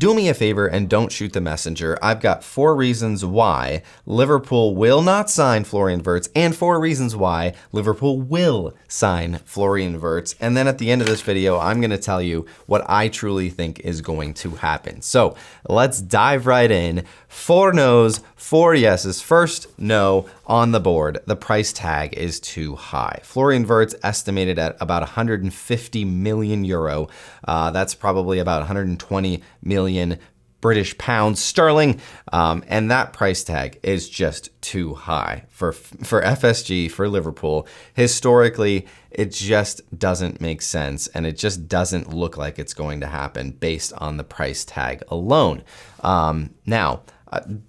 do me a favor and don't shoot the messenger. I've got 4 reasons why Liverpool will not sign Florian Wirtz and 4 reasons why Liverpool will sign Florian Wirtz. And then at the end of this video, I'm going to tell you what I truly think is going to happen. So let's dive right in. 4 no's, 4 yeses. First no on the board. The price tag is too high. Florian Wirtz estimated at about 150 million euro. That's probably about 120 million British pounds sterling. And that price tag is just too high for FSG, for Liverpool. Historically, it just doesn't make sense, and it just doesn't look like it's going to happen based on the price tag alone. Now,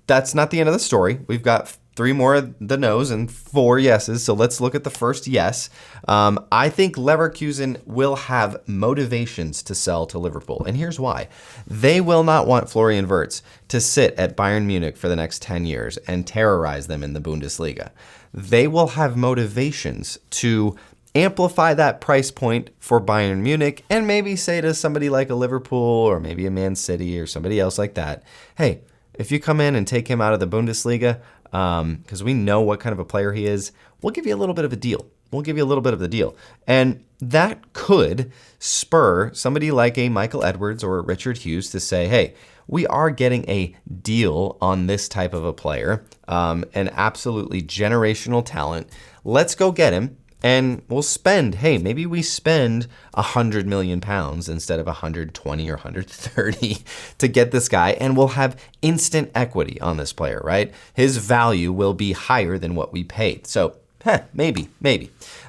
that's not the end of the story. We've got 3 more of the no's and 4 yeses. So let's look at the first yes. I think Leverkusen will have motivations to sell to Liverpool. And here's why. They will not want Florian Wirtz to sit at Bayern Munich for the next 10 years and terrorize them in the Bundesliga. They will have motivations to amplify that price point for Bayern Munich and maybe say to somebody like a Liverpool or maybe a Man City or somebody else like that, hey, if you come in and take him out of the Bundesliga, because we know what kind of a player he is, we'll give you a little bit of a deal. We'll give you a little bit of the deal. And that could spur somebody like a Michael Edwards or a Richard Hughes to say, hey, we are getting a deal on this type of a player, an absolutely generational talent. Let's go get him. And we'll spend, hey, maybe we spend 100 million pounds instead of 120 or 130 to get this guy, and we'll have instant equity on this player, right? His value will be higher than what we paid. So, maybe.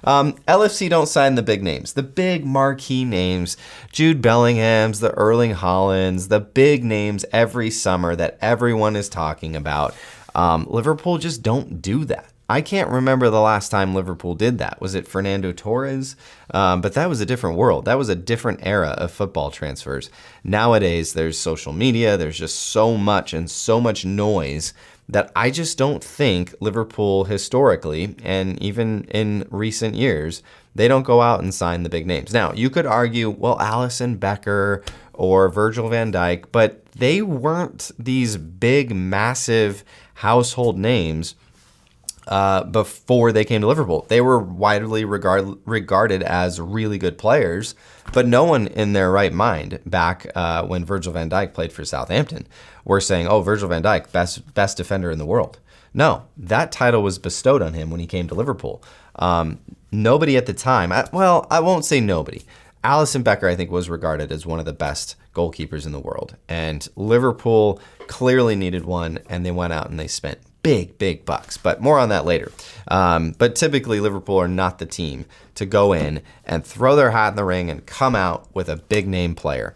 LFC don't sign the big names, the big marquee names, Jude Bellingham's, the Erling Haalands, the big names every summer that everyone is talking about. Liverpool just don't do that. I can't remember the last time Liverpool did that. Was it Fernando Torres? But that was a different world. That was a different era of football transfers. Nowadays, there's social media. There's just so much and so much noise that I just don't think Liverpool historically, and even in recent years, they don't go out and sign the big names. Now, you could argue, well, Alisson Becker or Virgil van Dijk, but they weren't these big, massive household names before they came to Liverpool. They were widely regarded as really good players, but no one in their right mind back when Virgil van Dijk played for Southampton were saying, oh, Virgil van Dijk, best defender in the world. No, that title was bestowed on him when he came to Liverpool. Nobody at the time, I won't say nobody. Alisson Becker, I think, was regarded as one of the best goalkeepers in the world. And Liverpool clearly needed one, and they went out and they spent big bucks, but more on that later. But typically Liverpool are not the team to go in and throw their hat in the ring and come out with a big name player.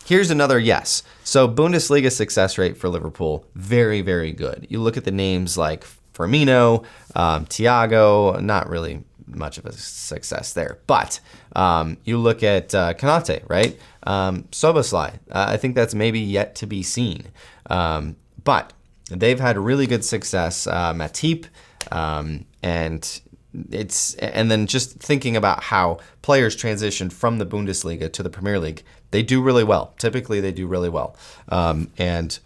Here's another yes. So Bundesliga success rate for Liverpool, very, very good. You look at the names like Firmino, Thiago, not really much of a success there. But you look at Konate, right? Szoboszlai, I think that's maybe yet to be seen. But they've had really good success, Matip, and then just thinking about how players transition from the Bundesliga to the Premier League, they do really well. Typically, they do really well. And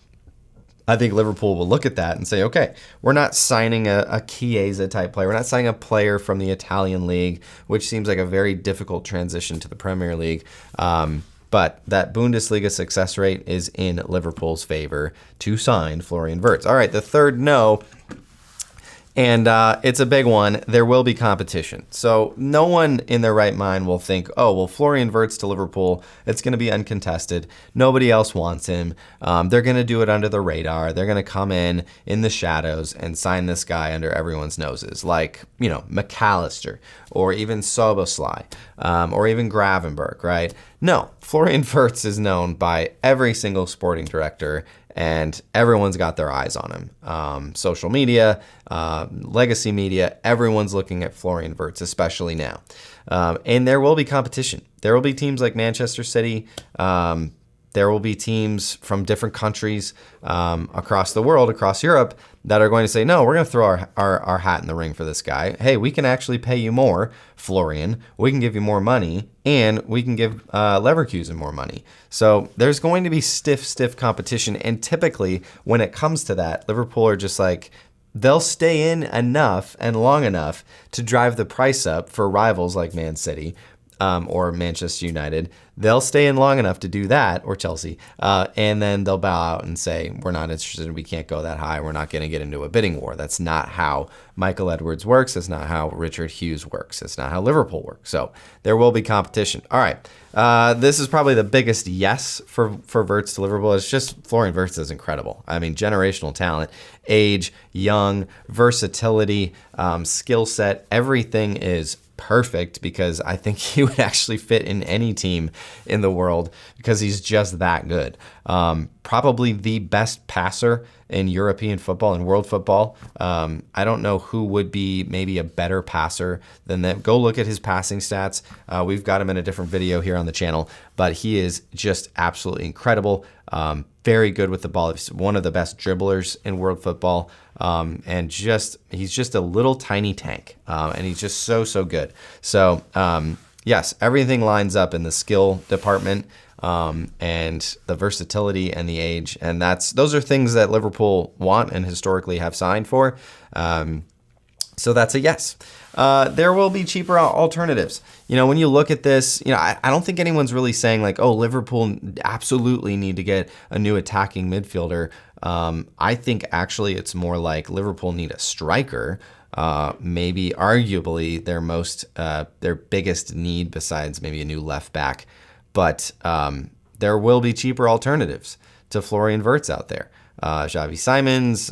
I think Liverpool will look at that and say, okay, we're not signing a Chiesa type player. We're not signing a player from the Italian league, which seems like a very difficult transition to the Premier League. But that Bundesliga success rate is in Liverpool's favor to sign Florian Wirtz. All right, the third no, and it's a big one. There will be competition. So no one in their right mind will think, oh, well, Florian Wirtz to Liverpool, it's going to be uncontested. Nobody else wants him. They're going to do it under the radar. They're going to come in the shadows and sign this guy under everyone's noses, like, McAllister or even Szoboszlai or even Gravenberch, right? No, Florian Wirtz is known by every single sporting director, and everyone's got their eyes on him. Social media, legacy media, everyone's looking at Florian Wirtz, especially now. And there will be competition. There will be teams like Manchester City, there will be teams from different countries across the world, across Europe, that are going to say, no, we're going to throw our hat in the ring for this guy. Hey, we can actually pay you more, Florian. We can give you more money, and we can give Leverkusen more money. So there's going to be stiff competition. And typically, when it comes to that, Liverpool are just like, they'll stay in enough and long enough to drive the price up for rivals like Man City or Manchester United. They'll stay in long enough to do that, or Chelsea, and then they'll bow out and say, we're not interested, we can't go that high, we're not going to get into a bidding war. That's not how Michael Edwards works. That's not how Richard Hughes works. That's not how Liverpool works. So there will be competition. All right. This is probably the biggest yes for Wirtz to Liverpool. It's just Florian Wirtz is incredible. I mean, generational talent, age, young, versatility, skill set, everything is perfect, because I think he would actually fit in any team in the world because he's just that good. Probably the best passer in European football and world football. I don't know who would be maybe a better passer than that. Go look at his passing stats. We've got him in a different video here on the channel, but he is just absolutely incredible. Very good with the ball. He's one of the best dribblers in world football. And he's just a little tiny tank. And he's just so good. So, yes, everything lines up in the skill department, and the versatility and the age. And those are things that Liverpool want and historically have signed for. So that's a yes. There will be cheaper alternatives. When you look at this, I don't think anyone's really saying like, oh, Liverpool absolutely need to get a new attacking midfielder. I think actually it's more like Liverpool need a striker. Maybe arguably their biggest need besides maybe a new left back. But there will be cheaper alternatives to Florian Wirtz out there. Xavi Simons,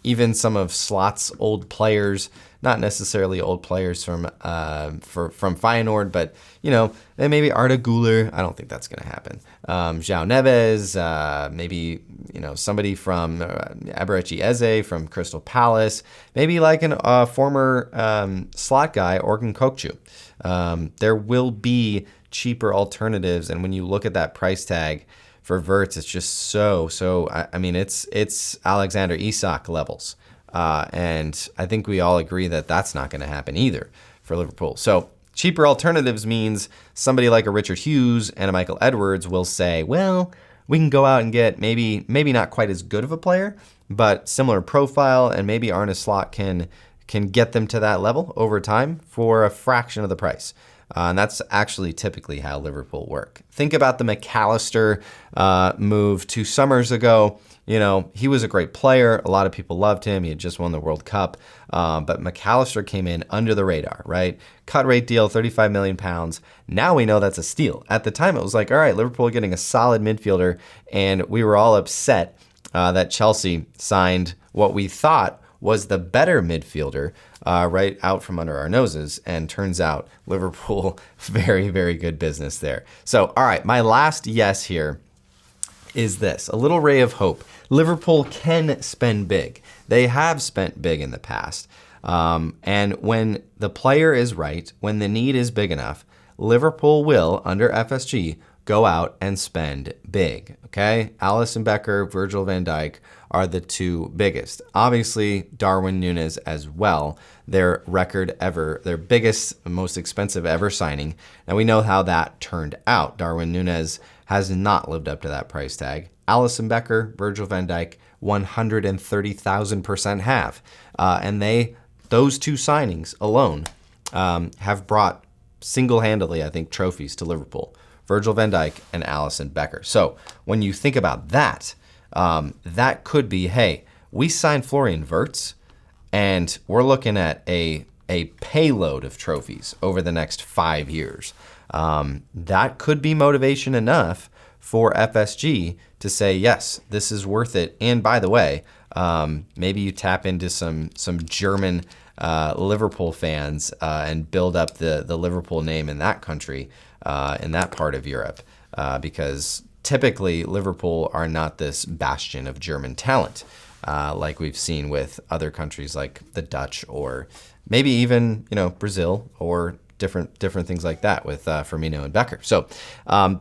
even some of Slot's old players, not necessarily old players from Feyenoord, but and maybe Arda Güler. I don't think that's going to happen. João Neves, maybe somebody from Eberechi Eze from Crystal Palace, maybe like a former Slot guy, Orkun Kokcu. There will be cheaper alternatives, and when you look at that price tag for Wirtz, it's just so. I mean, it's Alexander Isak levels, and I think we all agree that that's not going to happen either for Liverpool. So cheaper alternatives means somebody like a Richard Hughes and a Michael Edwards will say, well, we can go out and get maybe not quite as good of a player, but similar profile, and maybe arneslot can get them to that level over time for a fraction of the price. And that's actually typically how Liverpool work. Think about the McAllister move 2 summers ago. He was a great player. A lot of people loved him. He had just won the World Cup. But McAllister came in under the radar, right? Cut rate deal, £35 million. Now we know that's a steal. At the time, it was like, all right, Liverpool getting a solid midfielder. And we were all upset that Chelsea signed what we thought was the better midfielder right out from under our noses, and turns out Liverpool, very, very good business there. So, all right, my last yes here is this, a little ray of hope. Liverpool can spend big. They have spent big in the past. And when the player is right, when the need is big enough, Liverpool will, under FSG, go out and spend big, okay? Alisson Becker, Virgil van Dijk are the 2 biggest. Obviously, Darwin Núñez as well, their biggest, most expensive ever signing. Now, we know how that turned out. Darwin Núñez has not lived up to that price tag. Alisson Becker, Virgil van Dijk, 130,000% have. And those 2 signings alone have brought single-handedly, I think, trophies to Liverpool. Virgil van Dijk and Alisson Becker. So when you think about that, that could be, hey, we signed Florian Wirtz, and we're looking at a payload of trophies over the next 5 years. That could be motivation enough for FSG to say, yes, this is worth it. And by the way, maybe you tap into some German Liverpool fans and build up the Liverpool name in that country, in that part of Europe, because typically Liverpool are not this bastion of German talent like we've seen with other countries like the Dutch, or maybe even Brazil or different things like that with Firmino and Becker. So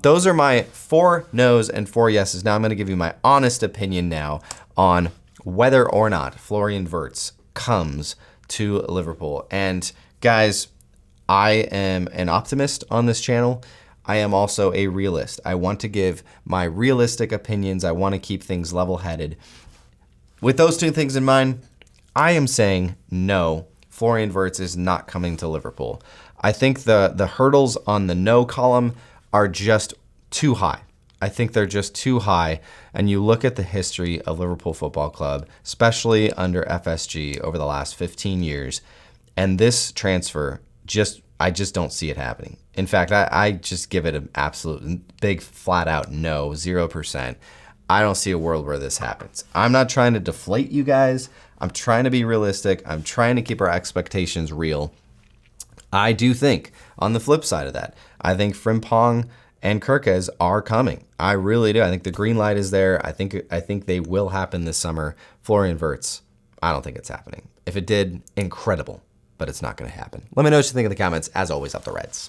those are my 4 no's and 4 yeses. Now I'm going to give you my honest opinion now on whether or not Florian Wirtz comes to Liverpool. And guys, I am an optimist on this channel. I am also a realist. I want to give my realistic opinions. I want to keep things level-headed. With those 2 things in mind, I am saying no, Florian Wirtz is not coming to Liverpool. I think the hurdles on the no column are just too high. I think they're just too high. And you look at the history of Liverpool Football Club, especially under FSG over the last 15 years, and this transfer I just don't see it happening. In fact, I just give it an absolute big flat out no, 0%. I don't see a world where this happens. I'm not trying to deflate you guys. I'm trying to be realistic. I'm trying to keep our expectations real. I do think, on the flip side of that, I think Frimpong and Kirkes are coming. I really do. I think the green light is there. I think they will happen this summer. Florian Wirtz, I don't think it's happening. If it did, incredible. But it's not going to happen. Let me know what you think in the comments. As always, up the Reds.